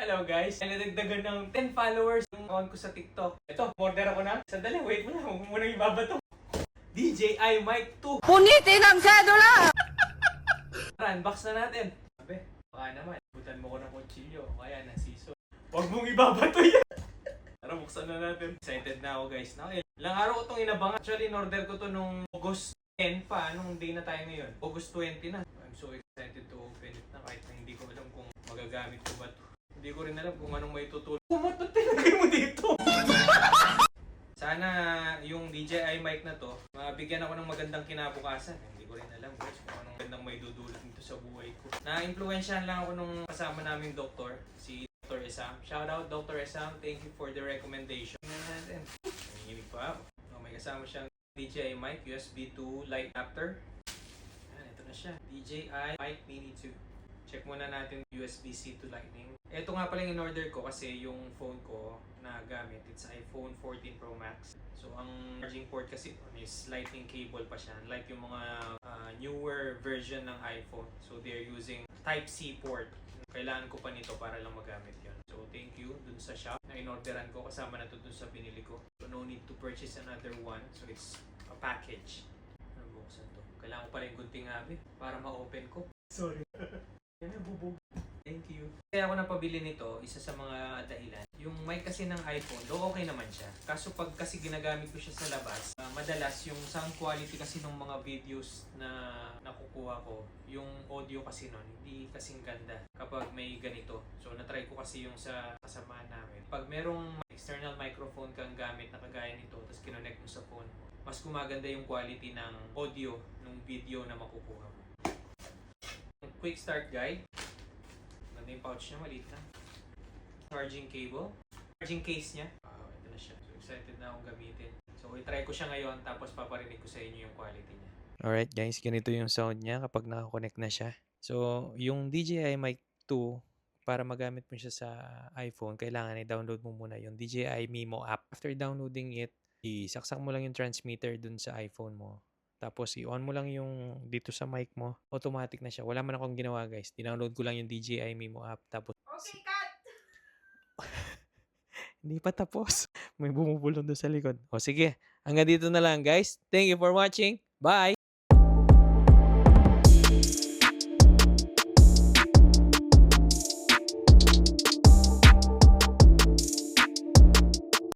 Hello guys, nadagdagan ng 10 followers yung account ko sa TikTok. Ito, order ako na. Sandali, wait mo lang. Huwag mo munang ibabato. DJI Mic 2. Punitin ang sedula! Unbox na natin. Sabi, baka naman, butan mo ko ng kutsilyo. Kaya na siso. Huwag mong ibabato yan. Tara, buksan na natin. Excited na ako guys. Ilang araw ko itong inabangan. Actually, in-order ko to nung August 10 pa. Anong day na tayo ngayon? August 20 na. I'm so excited to open it na kahit na hindi ko alam kung magagamit ko ba to. Hindi ko rin alam kung anong may tutulong. Kumatot tinagay mo dito! Sana yung DJI mic na to, mabigyan ako ng magandang kinabukasan. Hindi ko rin alam guys kung anong magandang may dudulot nito sa buhay ko. Na-influensyahan lang ako nung kasama naming doktor, si Dr. Esam. Shoutout Dr. Esam, thank you for the recommendation. Nanginginig pa ako. May kasama siyang DJI mic, USB 2 light adapter. Ayan, ito na siya. DJI mic Mini 2. Check muna natin USB-C to Lightning. Ito nga pala yung in-order ko kasi yung phone ko na gamit, it's iPhone 14 Pro Max. So ang charging port kasi is Lightning cable pa siya. Like yung mga newer version ng iPhone. So they're using Type-C port. Kailangan ko pa nito para lang magamit yon. So thank you dun sa shop na in-orderan ko. Kasama na to dun sa binili ko. So no need to purchase another one. So it's a package. Ano buksan to? Kailangan ko pa rin gunting abi para ma-open ko. Sorry. Thank you. Kaya ako napabili nito, isa sa mga dahilan. Yung mic kasi ng iPhone, do okay naman siya. Kaso pag kasi ginagamit ko siya sa labas, madalas yung sound quality kasi ng mga videos na nakukuha ko, yung audio kasi nun, hindi kasing ganda kapag may ganito. So natry ko kasi yung sa kasamaan namin. Pag merong external microphone kang gamit na kagaya nito, tapos kinonect mo sa phone mo, mas gumaganda yung quality ng audio ng video na makukuha mo. Quick start guide. Ganda yung pouch niya, maliit na. Charging cable. Charging case niya. Ito na siya. So excited na akong gamitin. So i-try ko siya ngayon tapos paparinig ko sa inyo yung quality niya. Alright guys, ganito yung sound niya kapag nakakonect na siya. So yung DJI Mic 2, para magamit mo siya sa iPhone, kailangan i-download mo muna yung DJI Mimo app. After downloading it, isaksak mo lang yung transmitter dun sa iPhone mo. Tapos i-on mo lang yung dito sa mic mo, automatic na siya. Wala man akong ginawa guys. Dinownload ko lang yung DJI Mimo app. Tapos Okay, cut! hindi pa tapos. May bumubulong doon sa likod. O sige, hanggang dito na lang guys. Thank you for watching. Bye!